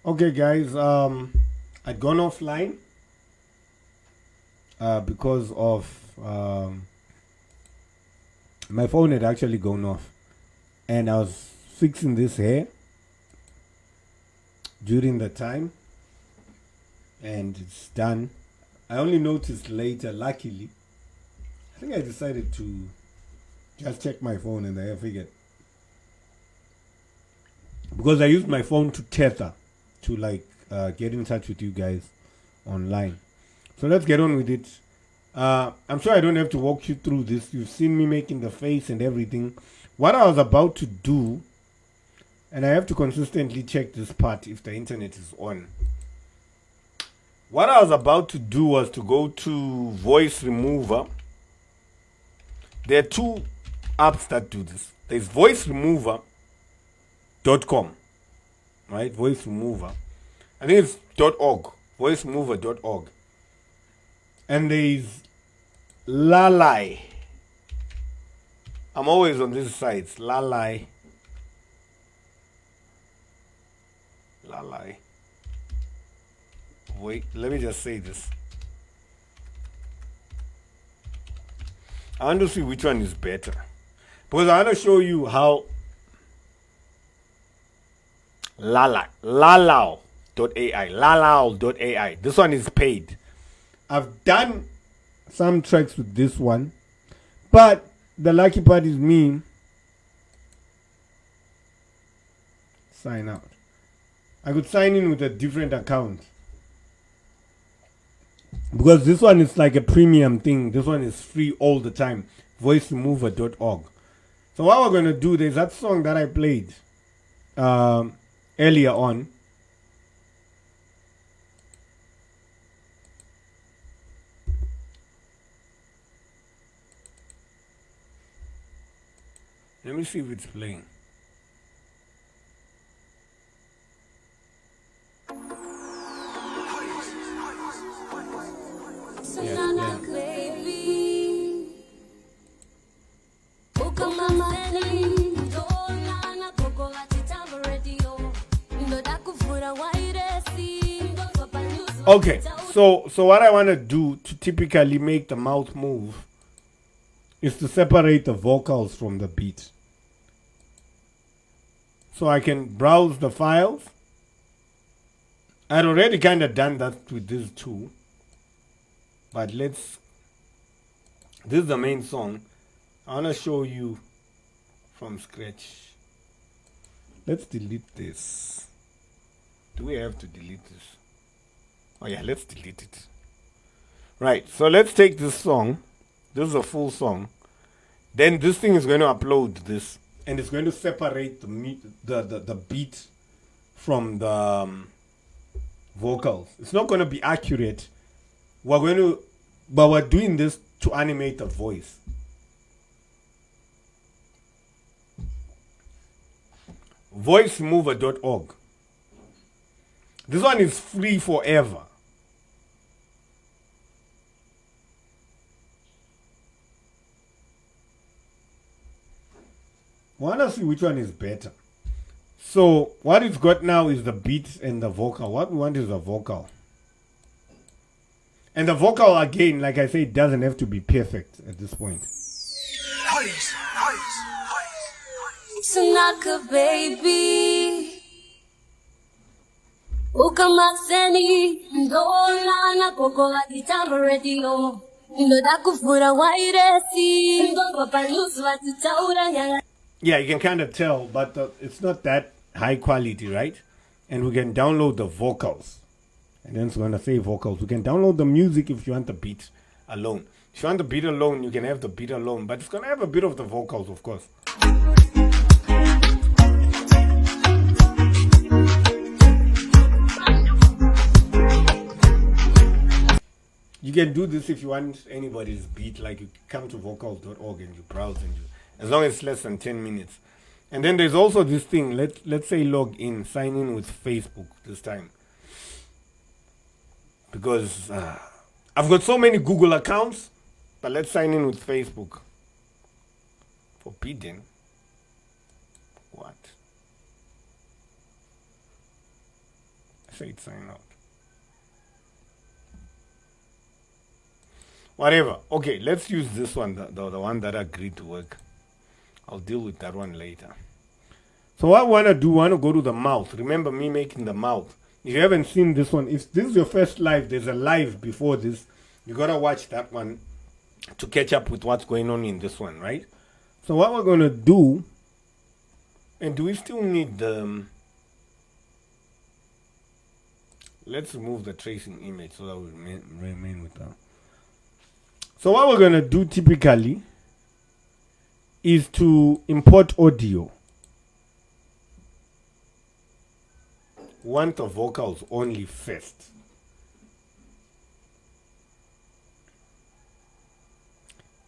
Okay, guys. I'd gone offline because of my phone had actually gone off, and I was fixing this hair during the time, and it's done. I only noticed later. Luckily, I think I decided to just check my phone, and I figured because I used my phone to tether to get in touch with you guys online. So let's get on with it. I'm sure I don't have to walk you through this. You've seen me making the face and everything. What I was about to do, and I have to consistently check this part if the internet is on. What I was about to do was to go to voice remover. There are two apps that do this. There's voiceremover.com, right? Voice remover. I think it's .org. Voiceremover.org. And there's Lalai. I'm always on these sites. Lalai. Wait, let me just say this. I want to see which one is better. Because I want to show you how Lalao.ai. This one is paid. I've done some tracks with this one, but the lucky part is me. Sign out. I could sign in with a different account because this one is like a premium thing. This one is free all the time. Voiceremover.org. So what we're gonna do, there's that song that I played earlier on. Let me see if it's playing. Yeah, it's playing. Okay, so what I want to do to typically make the mouth move is to separate the vocals from the beat. So I can browse the files. I'd already kind of done that with this too. But this is the main song. I want to show you from scratch. Let's delete this. Do we have to delete this? Oh yeah, let's delete it. Right, so let's take this song. This is a full song. Then this thing is going to upload this, and it's going to separate the beat from the vocals. It's not going to be accurate. But we're doing this to animate the voice. Voiceremover.org. This one is free forever. I want to see which one is better. So what it's got now is the beat and the vocal. What we want is the vocal. And the vocal, again, like I said, doesn't have to be perfect at this point. Sunaka baby Ukamaseni Ndola na kokola kitamba radio Ndodakufura wairesi Ndopapalusu watitaura nyanga. Yeah, you can kind of tell, but it's not that high quality, right? And we can download the vocals. And then it's going to say vocals. We can download the music if you want the beat alone. If you want the beat alone, you can have the beat alone. But it's going to have a bit of the vocals, of course. You can do this if you want anybody's beat. Like you come to vocals.org and you browse, and as long as it's less than 10 minutes. And then there's also this thing. Let's say log in, sign in with Facebook this time. Because I've got so many Google accounts, but let's sign in with Facebook. Forbidden? What? say it sign out. Whatever. Okay, let's use this one, the one that agreed to work. I'll deal with that one later. So what I want to do, I want to go to the mouth. Remember me making the mouth. If you haven't seen this one, if this is your first live, there's a live before this. You got to watch that one to catch up with what's going on in this one, right? So what we're going to do, and do we still need the... Let's remove the tracing image so that we remain with that. So what we're going to do typically is to import audio. Want the vocals only first.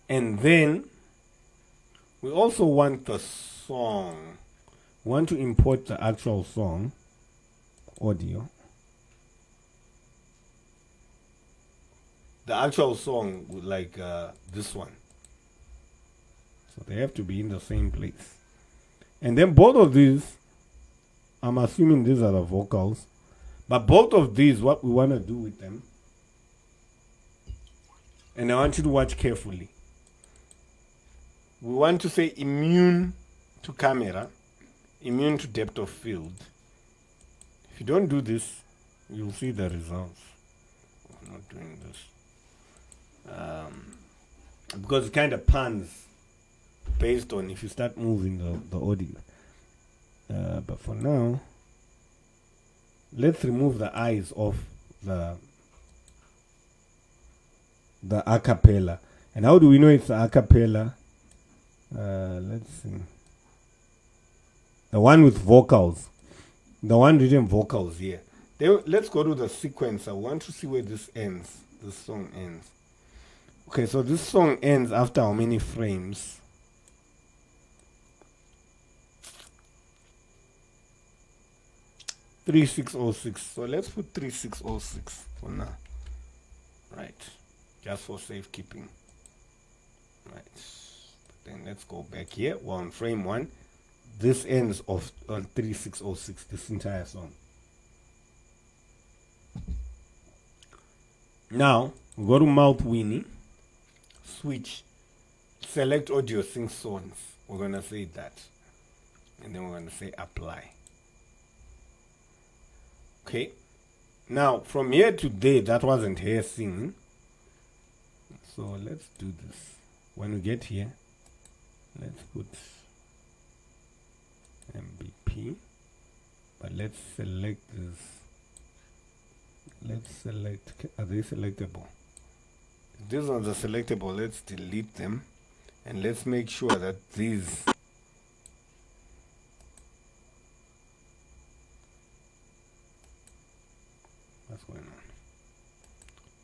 And then we also want the song. We want to import the actual song audio. The actual song, like this one. So they have to be in the same place. And then both of these, I'm assuming these are the vocals. But both of these, what we want to do with them, and I want you to watch carefully. We want to say immune to camera, immune to depth of field. If you don't do this, you'll see the results. I'm not doing this. Because it kind of pans based on if you start moving the audio. But for now, let's remove the eyes of the a cappella. And how do we know it's a cappella? Let's see. The one with vocals. The one written vocals here. Let's go to the sequence. I want to see where this ends. This song ends. Okay, so this song ends after how many frames? .3606. So let's put 3606 for now. Right. Just for safekeeping. Right. Then let's go back here. We're on frame 1. This ends on 3606, this entire song. Now, we go to Mouth Winnie. Switch. Select audio sync songs. We're going to say that. And then we're going to say apply. Okay. Now, from here to there, that wasn't her singing. So let's do this. When we get here, let's put MVP. But let's select this. Let's select, are they selectable? If these ones are selectable, let's delete them. And let's make sure that these what's going on?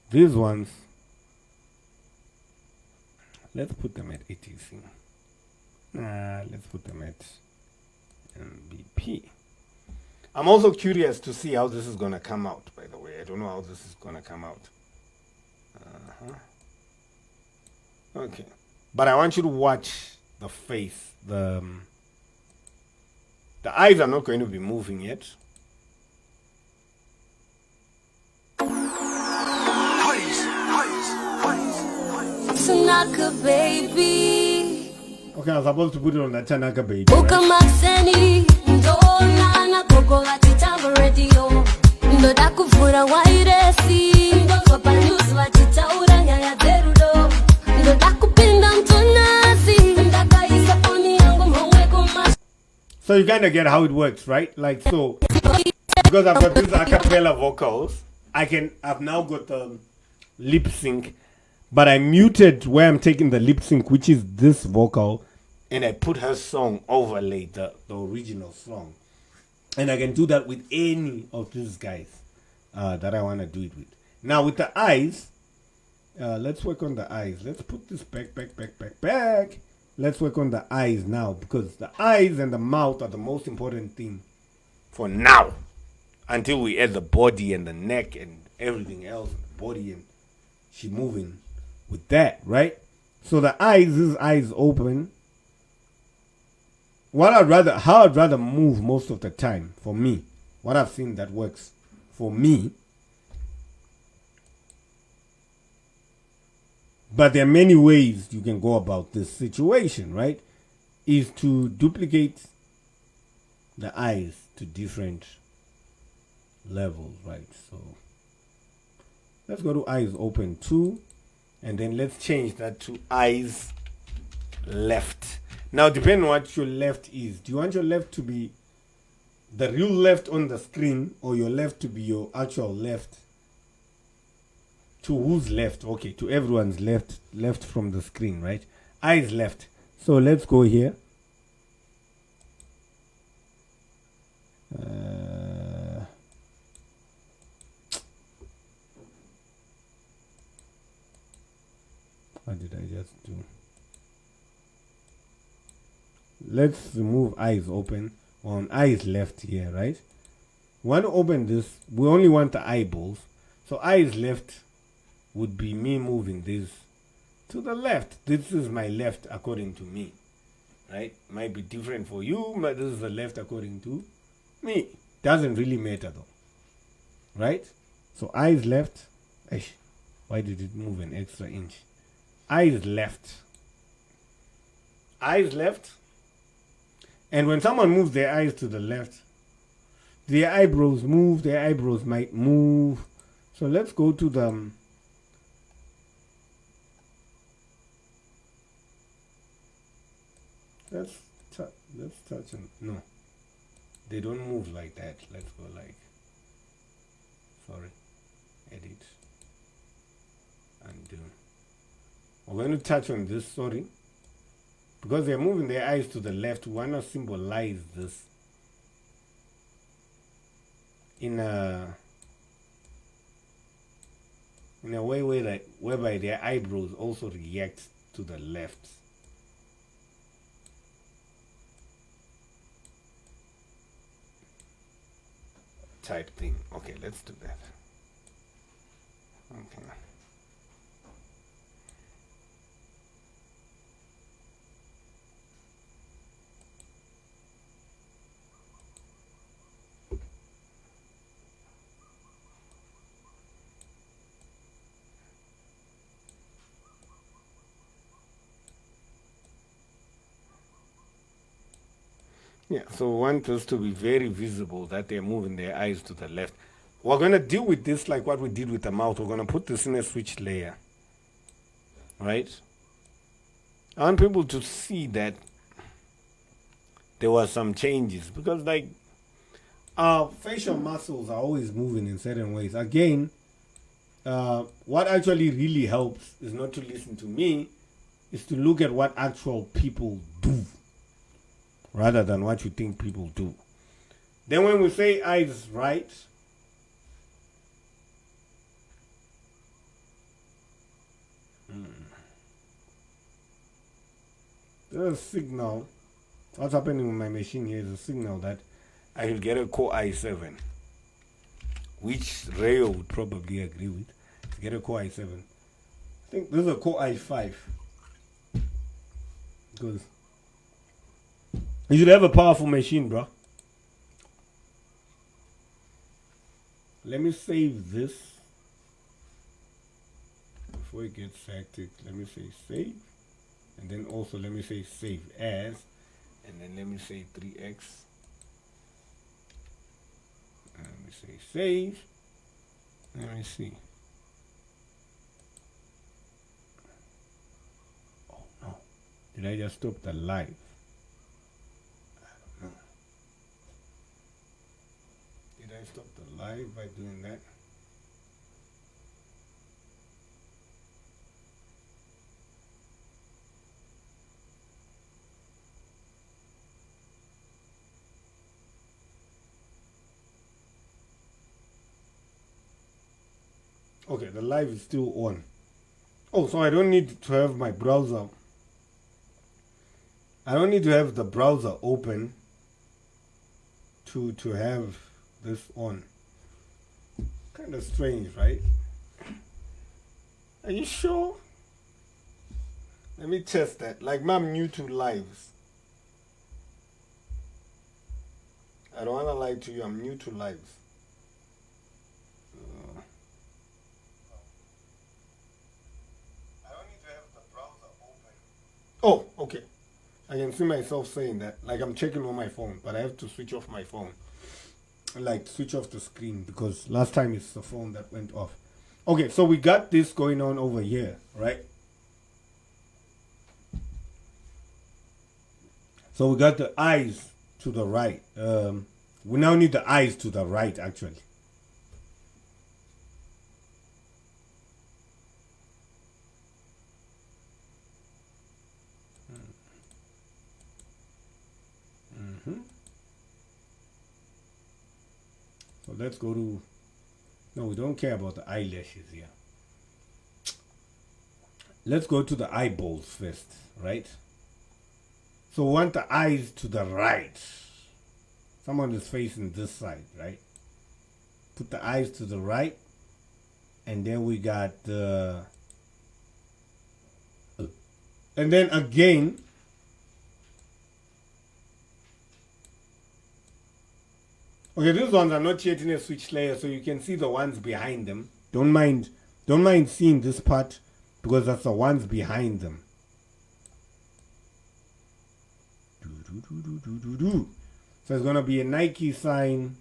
These ones, let's put them at ATC. Let's put them at MVP. I'm also curious to see how this is going to come out, by the way. I don't know how this is going to come out. Okay. But I want you to watch the face. The eyes are not going to be moving yet. Tanaka baby. Okay, I was supposed to put it on that Tanaka baby. So you kind of get how it works, right? Like so, because I've got these a cappella vocals, I've now got the lip sync, but I muted where I'm taking the lip sync, which is this vocal, and I put her song overlay, the original song. And I can do that with any of these guys that I want to do it with. Now with the eyes, let's work on the eyes. Let's put this back. Let's work on the eyes now, because the eyes and the mouth are the most important thing for now, until we add the body and the neck and everything else, the body, and she moving with that, right? So the eyes, this eyes open. How I'd rather move most of the time for me, what I've seen that works for me. But there are many ways you can go about this situation, right? Is to duplicate the eyes to different levels, right? So let's go to eyes open 2, and then let's change that to eyes left. Now, depending on what your left is, do you want your left to be the real left on the screen, or your left to be your actual left? To whose left? Okay, to everyone's left from the screen, right? Eyes left. So let's go here. What did I just do? Let's remove eyes open on eyes left here, right? We want to open this. We only want the eyeballs. So eyes left would be me moving this to the left. This is my left according to me, right? Might be different for you, but this is the left according to me. Doesn't really matter though, right? So eyes left. Why did it move an extra inch? Eyes left. Eyes left. And when someone moves their eyes to the left, their eyebrows move, their eyebrows might move. So let's go to the let's touch them. No, they don't move like that. Let's go like, sorry, edit, undo. We're going to touch on this, sorry, because they're moving their eyes to the left. We want to symbolize this in a way whereby their eyebrows also react to the left. Type thing. Okay, let's do that. Okay. Yeah, so we want this to be very visible that they're moving their eyes to the left. We're going to deal with this like what we did with the mouth. We're going to put this in a switch layer, right? I want people to see that there were some changes, because like our facial muscles are always moving in certain ways. Again, what actually really helps is not to listen to me, is to look at what actual people do rather than what you think people do. Then when we say eyes right, there's a signal. What's happening with my machine here is a signal that I will get a Core i7, which Rayo would probably agree with. To get a Core i7, I think this is a Core i5, because you should have a powerful machine, bro. Let me save this before it gets hectic. Let me say save, and then also let me say save as, and then let me say 3x. Let me say save. Let me see. Oh no. Did I just stop the live? I don't know. Did I stop the live by doing that? Okay, the live is still on. Oh, so I don't need to have my browser. I don't need to have the browser open to have this on. Kind of strange, right? Are you sure? Let me test that. Like, I'm new to lives. I don't want to lie to you. I'm new to lives. Oh, okay. I can see myself saying that. Like I'm checking on my phone, but I have to switch off my phone. Like switch off the screen because last time it's the phone that went off. Okay, so we got this going on over here, right? So we got the eyes to the right. We now need the eyes to the right, actually. So let's go to. No, we don't care about the eyelashes here. Let's go to the eyeballs first, right? So we want the eyes to the right. Someone is facing this side, right? Put the eyes to the right. And then we got the... and then again... okay, these ones are not yet in a switch layer, so you can see the ones behind them. Don't mind seeing this part because that's the ones behind them. So it's gonna be a Nike sign.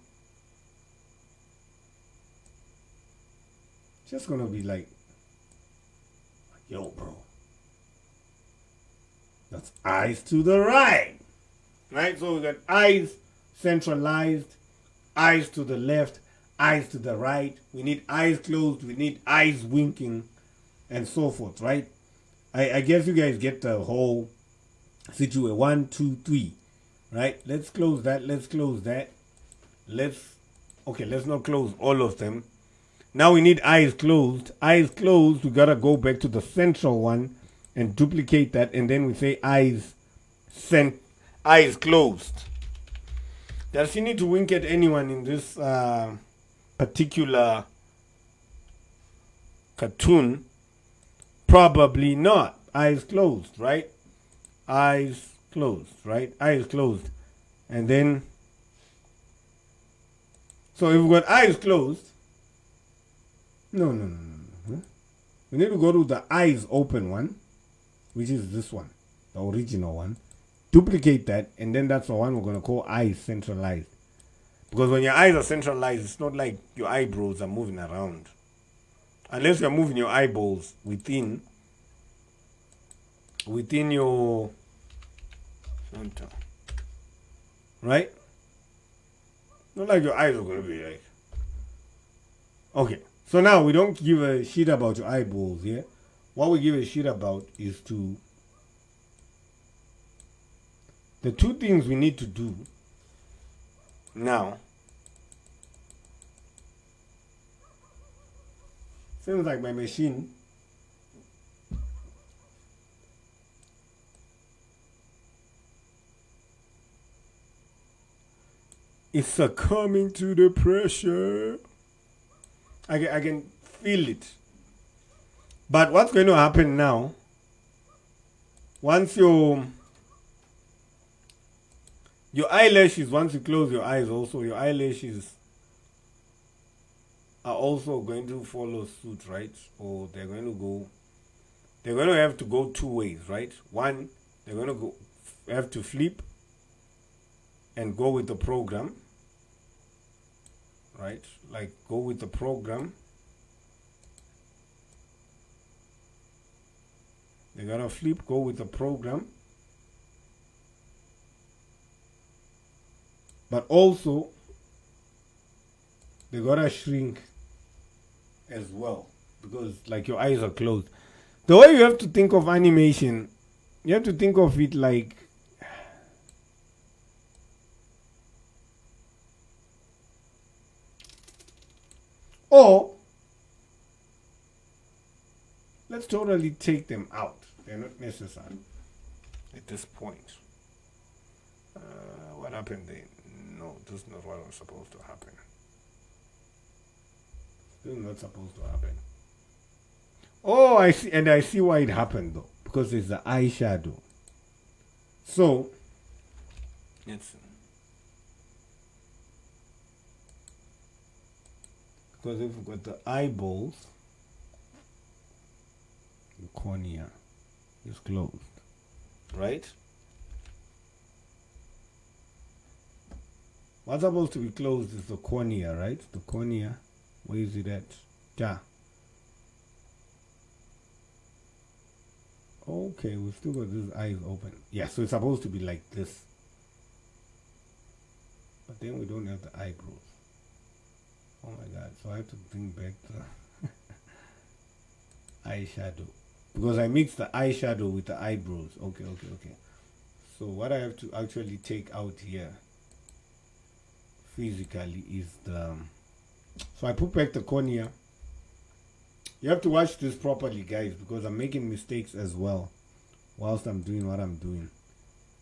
Just gonna be like, yo, bro. That's eyes to the right. Right? So we got eyes centralized, eyes to the left, eyes to the right. We need eyes closed, we need eyes winking, and so forth, right? I guess you guys get the whole situation. 1, 2, 3. Right? Let's close that. Let's close that. Let's not close all of them. Now we need eyes closed. Eyes closed, we gotta go back to the central one and duplicate that, and then we say eyes closed. Does she need to wink at anyone in this particular cartoon? Probably not. Eyes closed, right? Eyes closed, right? Eyes closed. And then, so if we've got eyes closed, no. We need to go to the eyes open one, which is this one, the original one. Duplicate that, and then that's the one we're going to call eyes centralized. Because when your eyes are centralized, it's not like your eyebrows are moving around. Unless you're moving your eyeballs within your center. Right? Not like your eyes are going to be like. Okay. So now we don't give a shit about your eyeballs here. What we give a shit about is the two things we need to do now. Seems like my machine is succumbing to the pressure. I can feel it. But what's going to happen now, once your eyelashes, once you close your eyes also, your eyelashes are also going to follow suit, right? Or they're going to have to go two ways, right? One, they're going to have to flip and go with the program, right? Like go with the program. They're gonna flip, go with the program. But also, they gotta shrink as well, because like your eyes are closed. The way you have to think of animation, you have to think of it like, or let's totally take them out. They're not necessary at this point. What happened then? No, this is not what was supposed to happen. This is not supposed to happen. Oh, I see, and I see why it happened though, because it's the eyeshadow. So, it's because if we've got the eyeballs, the cornea is closed. right? What's supposed to be closed is the cornea, right? The cornea. Where is it at? Yeah. Okay, we've still got these eyes open. Yeah, so it's supposed to be like this. But then we don't have the eyebrows. Oh my god, so I have to bring back the eyeshadow. Because I mixed the eyeshadow with the eyebrows. Okay. So what I have to actually take out here physically is the... So I put back the cornea. You have to watch this properly, guys, because I'm making mistakes as well whilst I'm doing what I'm doing.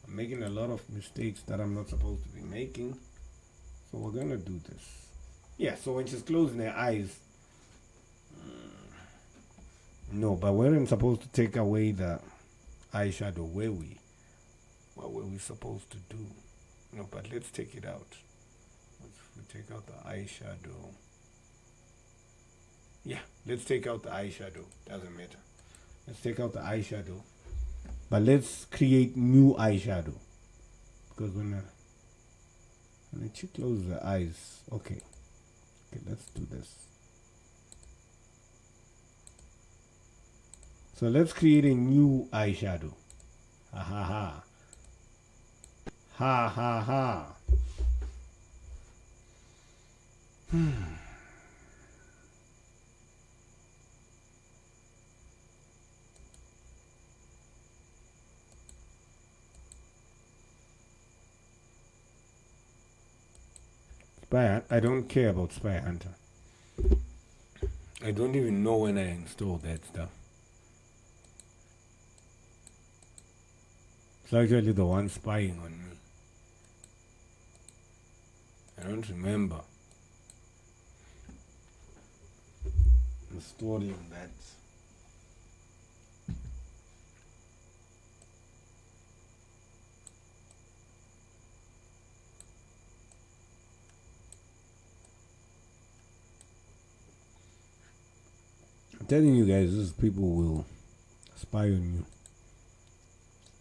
I'm making a lot of mistakes that I'm not supposed to be making. So we're gonna do this. Yeah, so when she's closing her eyes, no, but we weren't supposed to take away the eyeshadow, were we? What were we supposed to do? No, but let's take it out. We take out the eyeshadow. Yeah, let's take out the eyeshadow. Doesn't matter. Let's take out the eyeshadow. But let's create new eyeshadow. Because when she closes the eyes, okay, let's do this. So let's create a new eyeshadow. Ha ha ha. Ha ha ha. I don't care about Spy Hunter. I don't even know when I installed that stuff. It's actually the one spying on me. I don't remember installing that. I'm telling you guys, these people will spy on you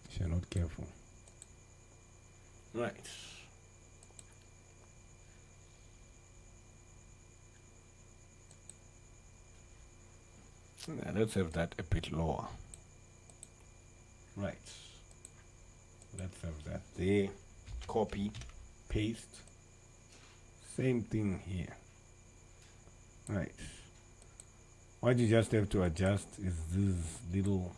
if you're not careful. Right. Yeah, let's have that a bit lower. Right. Let's have that there. Copy, paste. Same thing here. Right. What you just have to adjust is this little...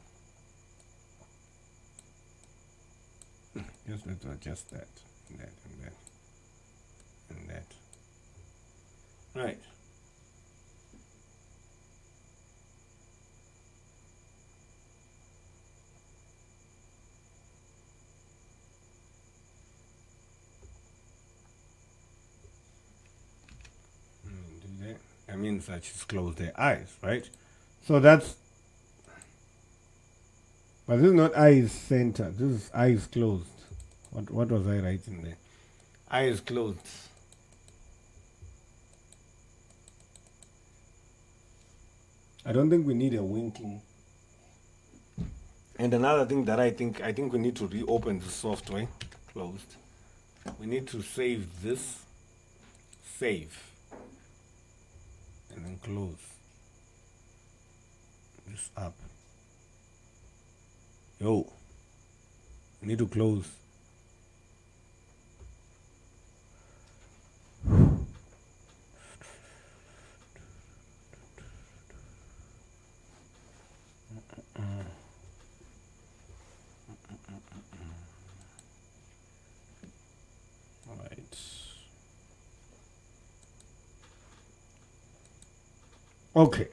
Just have to adjust that, and that, and that, and that. Right. Do that. That means that she's closed their eyes, right? So that's... But this is not eyes center. This is eyes closed. What was I writing there? Eyes closed. I don't think we need a winking. And another thing that I think we need to reopen the software. Closed. We need to save this. Save. And then close this up. Yo. We need to close. Okay.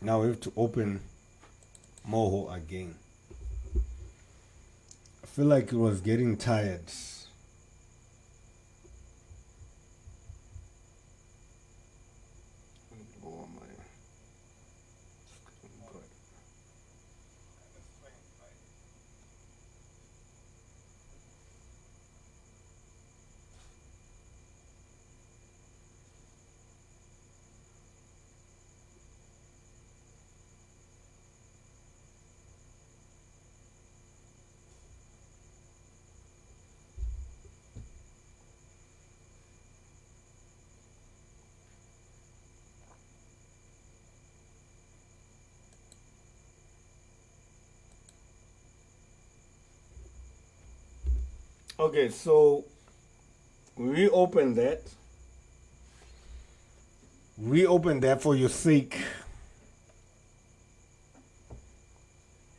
Now we have to open Moho again. I feel like it was getting tired. Okay, so reopen that. Reopen that for your sake.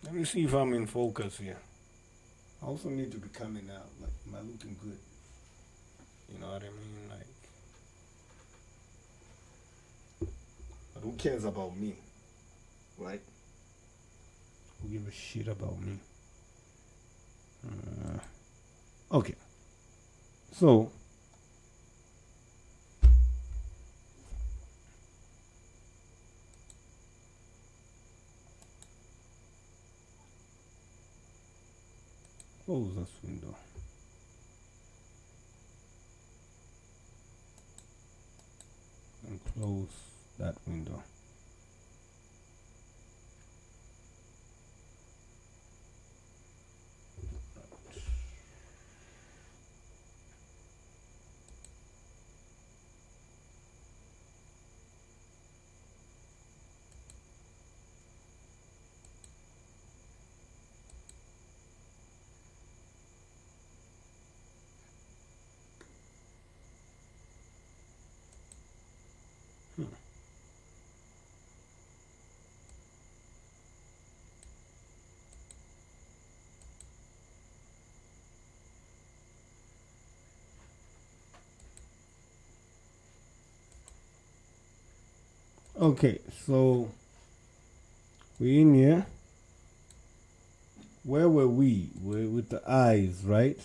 Let me see if I'm in focus here. I also need to be coming out. Like, am I looking good? You know what I mean? Like, but who cares about me? Right? Who gives a shit about me? Okay. So, close this window. And close that window. Okay, so we're in here. Where were we? We're with the eyes, right?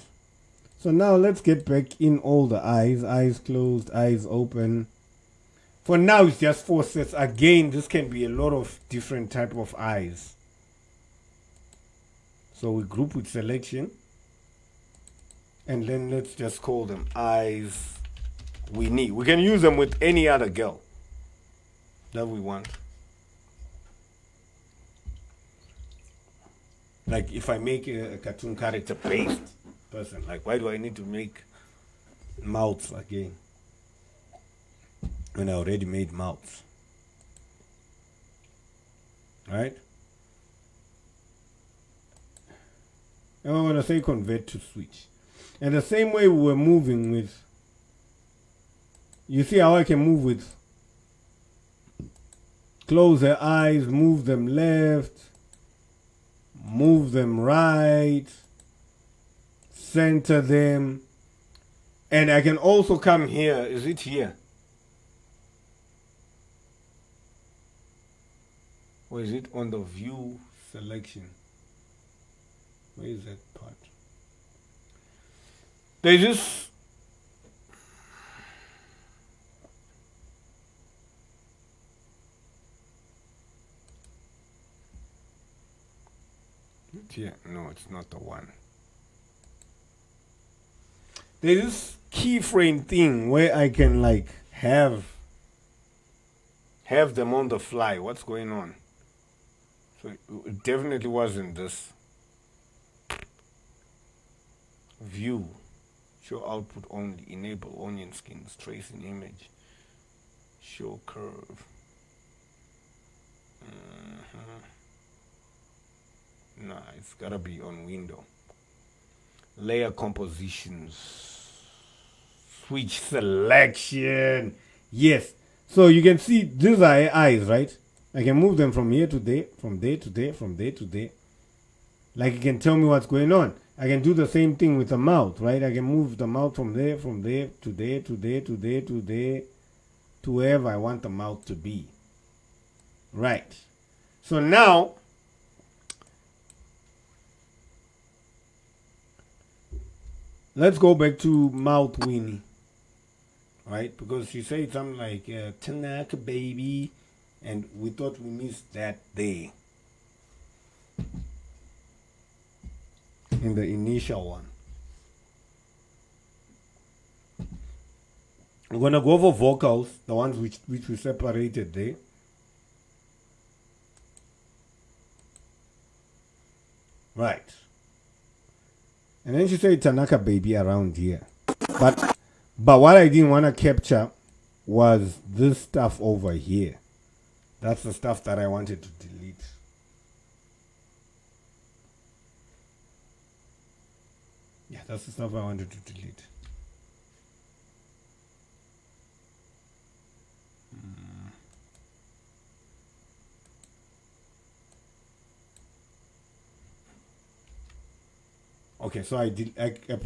So now let's get back in all the eyes. Eyes closed, eyes open. For now, it's just 4 sets. Again, this can be a lot of different type of eyes. So we group with selection. And then let's just call them eyes we need. We can use them with any other girl that we want. Like if I make a cartoon character based person, like why do I need to make mouths again when I already made mouths? Right? And I'm going to say convert to switch. And the same way we were moving with, you see how I can move with close their eyes, move them left, move them right, center them. And I can also come here. Is it here? Or is it on the view selection? Where is that part? There's this. Yeah, no, it's not the one. There's this keyframe thing where I can like have them on the fly. What's going on? So it definitely wasn't this. View, show output only, enable onion skins, tracing image, show curve. Nah, it's gotta be on window. Layer compositions, switch selection. Yes, so you can see these are eyes, right? I can move them from here to there, from there to there, from there to there. Like, you can tell me what's going on. I can do the same thing with the mouth, right? I can move the mouth from there to there, to there, to there, to there, to wherever I want the mouth to be. Right. So now, let's go back to mouth Winnie. Right? Because she said something like, Tanaka baby. And we thought we missed that there. In the initial one. We're going to go for vocals, the ones which we separated there. Right. And then she said Tanaka baby around here. But what I didn't want to capture was this stuff over here. That's the stuff that I wanted to delete. Yeah, that's the stuff I wanted to delete. Okay, so I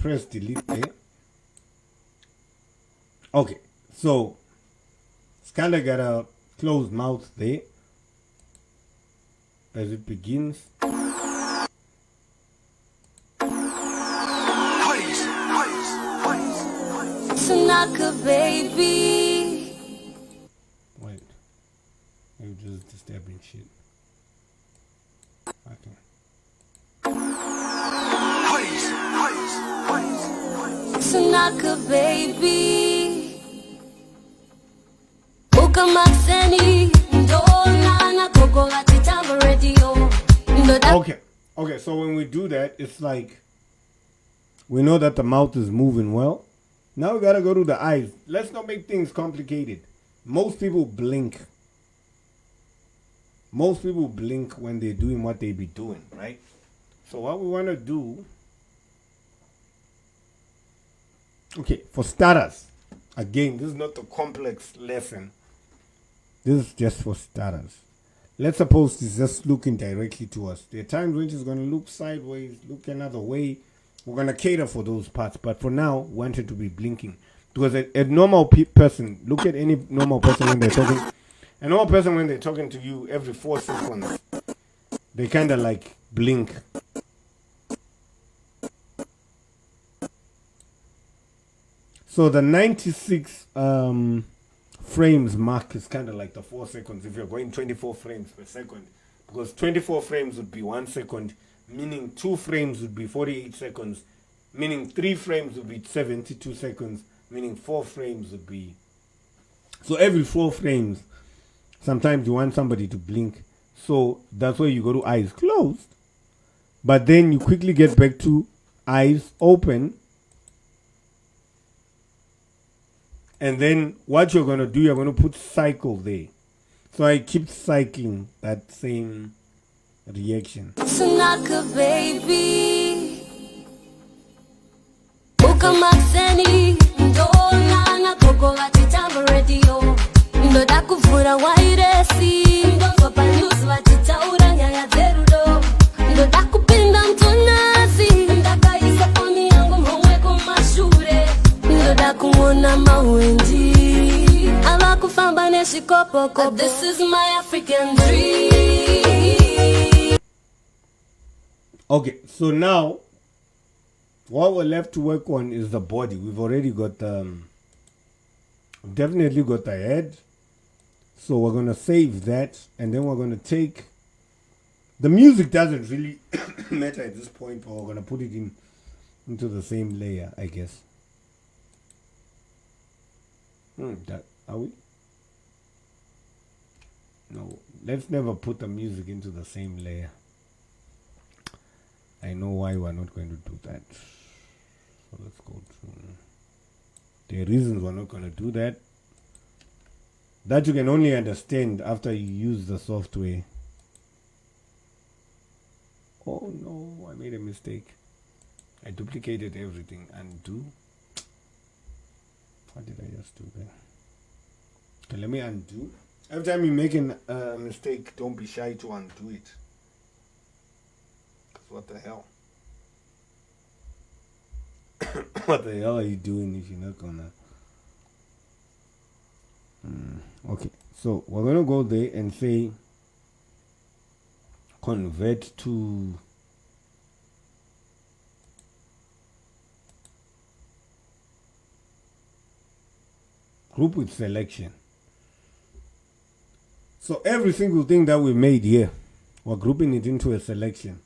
pressed delete there. Okay, so it's kind of got a closed mouth there as it begins. Tanaka, baby. Wait, you're just disturbing shit. Okay. Tanaka, baby. Ukamakseni, ndona na koko atitamba radio. Okay, so when we do that, it's like we know that the mouth is moving well. Now we gotta go to the eyes. Let's not make things complicated. Most people blink. Most people blink when they're doing what they be doing, right? So what we want to do, okay, for starters, again, this is not a complex lesson. This is just for starters. Let's suppose she's just looking directly to us. There are times when she's going to look sideways, look another way. We're going to cater for those parts. But for now, we want her to be blinking. Because a normal person, look at any normal person when they're talking. A normal person when they're talking to you every 4 seconds, they kind of like blink. So the 96 frames mark is kind of like the 4 seconds if you're going 24 frames per second. Because 24 frames would be 1 second, meaning 2 frames would be 48 seconds, meaning 3 frames would be 72 seconds, meaning 4 frames would be... So every 4 frames, sometimes you want somebody to blink. So that's why you go to eyes closed. But then you quickly get back to eyes open. And then what you're going to do, you're going to put cycle there. So I keep cycling that same reaction. Tanaka, baby. Ukamakseni, ndona na koko atitamba radio. Ndoda kuvura wairesi, ndofapa news vatitaura nyaya dzerudo. Ndoda kupinda mtonazi, ndakaisa foni yangu mhomwe kumashure. Ndoda kuona mawendi, avakufamba neshikopo. This is my African dream. Okay, so now what we're left to work on is the body. We've already got definitely got the head. So we're going to save that, and then we're going to take the music. Doesn't really matter at this point, but we're going to put it into the same layer, I guess. That are we? No, let's never put the music into the same layer. I know why we're not going to do that. So let's go to the reasons we're not going to do that. That you can only understand after you use the software. Oh no, I made a mistake. I duplicated everything. Undo. What did I just do there? Okay, let me undo. Every time you make a mistake, don't be shy to undo it. Because what the hell? What the hell are you doing if you're not gonna... Okay, so we're gonna go there and say convert to group with selection. So every single thing that we made here, we're grouping it into a selection.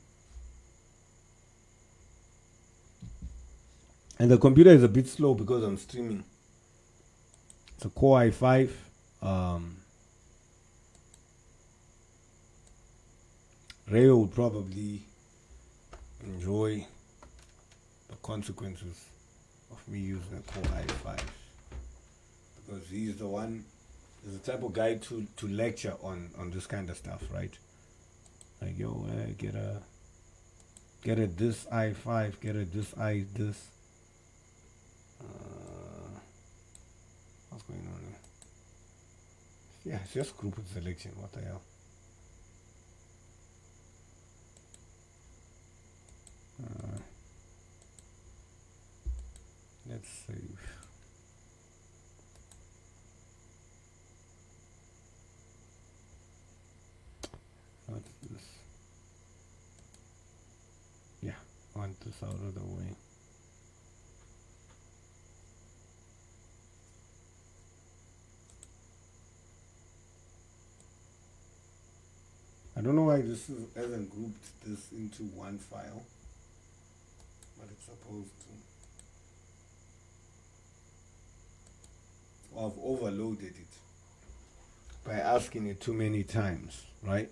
And the computer is a bit slow because I'm streaming. It's a Core i5. Rayo would probably enjoy the consequences of me using a Core i5 because he's the type of guy to lecture on this kind of stuff, right? Like, yo, get a Get it this I5, get it this I this. What's going on here? Yeah, it's just group selection. What the hell? Let's save. What's this? Yeah, I want this out of the way. I don't know why this hasn't grouped this into one file, but it's supposed to. I've overloaded it by asking it too many times, right?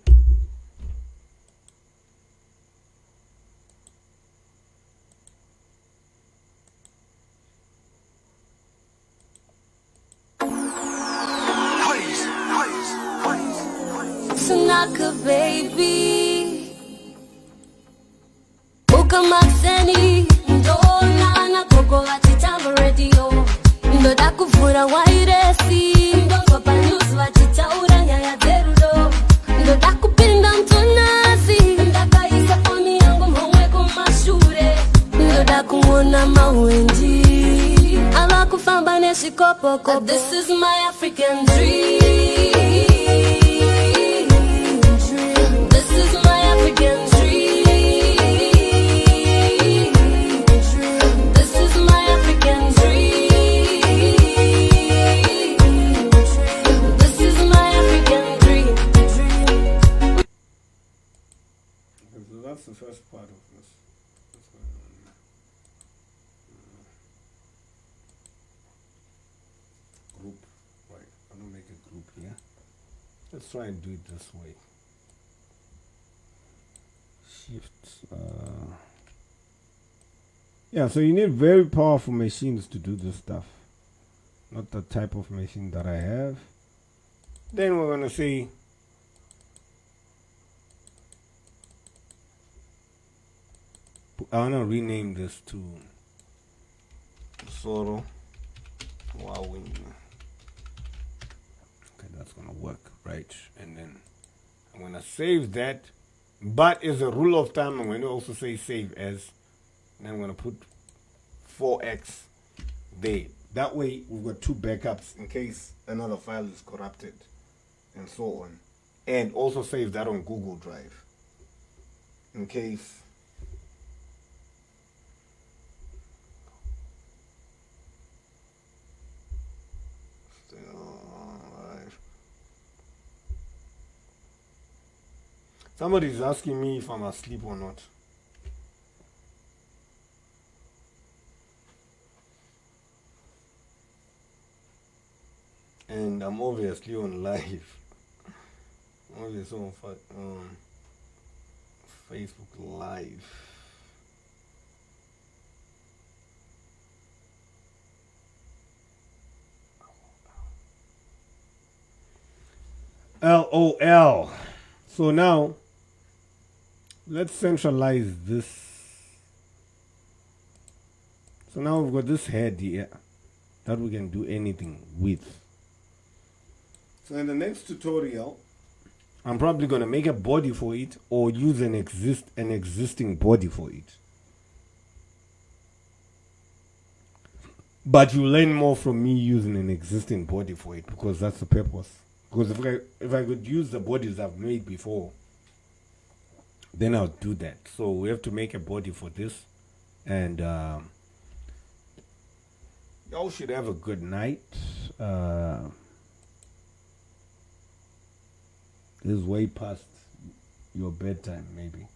Sunaka baby ukamakseni ndona na koko vachitamba radio ndoda kuvhura wairesi ndonzwa panews vachitaura nyaya dzerudo ndoda kupinda mtonazi ndakaisa foni yangu mhomwe kumashure ndoda kumona mawendi ava kufamba nezvikopokopo. This is my African dream. This is my African dream. This is my African dream. This is my African dream. Okay, so that's the first part of this. What's going on here? Group, right? I'm gonna make a group here. Let's try and do it this way. Shift. Yeah, so you need very powerful machines to do this stuff. Not the type of machine that I have. Then we're gonna say I wanna rename this to Soro Wawin. Okay, that's gonna work, right? And then I'm gonna save that. But as a rule of thumb, I'm gonna also say save as. And I'm gonna put 4x there. That way we've got two backups in case another file is corrupted and so on. And also save that on Google Drive in case somebody's asking me if I'm asleep or not. And I'm obviously on live. I'm obviously on Facebook Live. LOL. So now let's centralize this. So now we've got this head here that we can do anything with. So in the next tutorial, I'm probably going to make a body for it or use an existing body for it. But you learn more from me using an existing body for it because that's the purpose. Because if I could use the bodies I've made before, then I'll do that. So we have to make a body for this. And y'all should have a good night. This is way past your bedtime, maybe.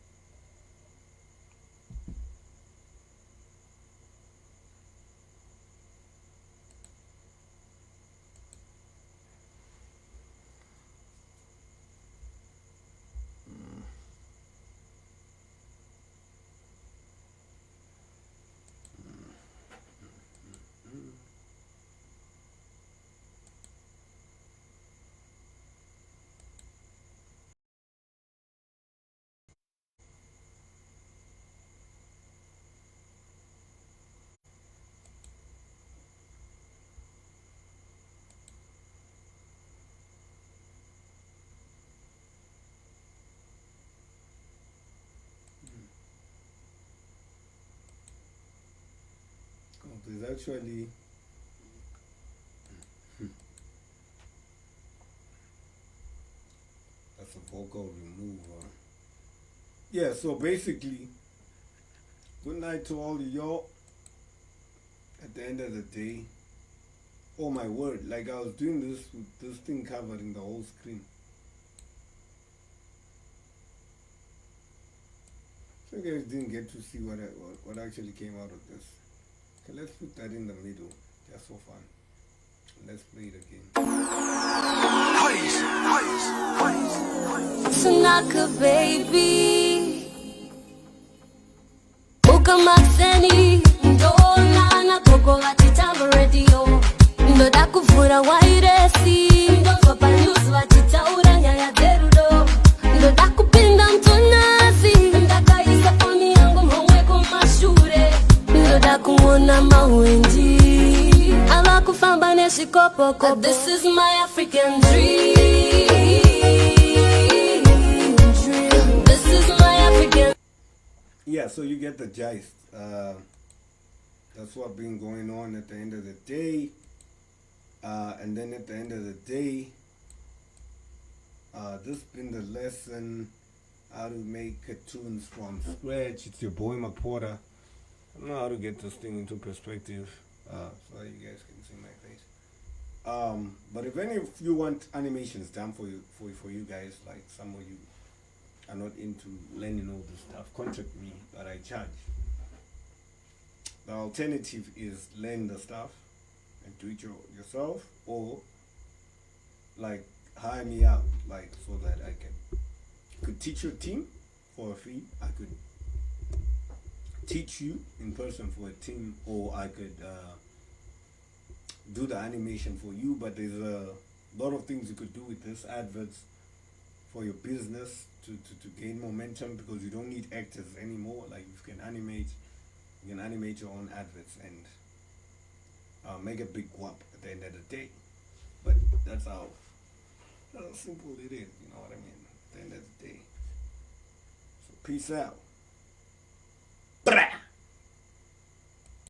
there's actually that's a vocal remover. Yeah, so basically, good night to all of y'all. At the end of the day, oh my word, like I was doing this with this thing covering the whole screen. So you guys didn't get to see what actually came out of this. Okay, let's put that in the middle, just for fun. Let's play it again. Sunaka baby Ukamakseni Ndona na koko vachitamba radio Ndoda kuvura wairesi Ndozwapa news vachitaura nyaya dzerudo Ndoda kupinda mtonazi Ndakaisa foni yangu mhomwe kumashure Ndoda kuona mawenji Ava kufamba neshikopo kopo This is my African dream This is my African Yeah, so you get the gist. That's what been going on at the end of the day. And then at the end of the day, this been the lesson how to make cartoons from scratch. It's your boy Maporta. I don't know how to get this thing into perspective, so you guys can see my face. But if any of you want animations done for you guys, like some of you are not into learning all this stuff, contact me, but I charge. The alternative is learn the stuff and do it yourself, or like hire me out, like so that I could teach your team for a fee. I could teach you in person for a team, or I could do the animation for you. But there's a lot of things you could do with this adverts for your business to gain momentum, because you don't need actors anymore. Like you can animate your own adverts and make a big guap at the end of the day. But that's how simple it is, you know what I mean, at the end of the day. So peace out.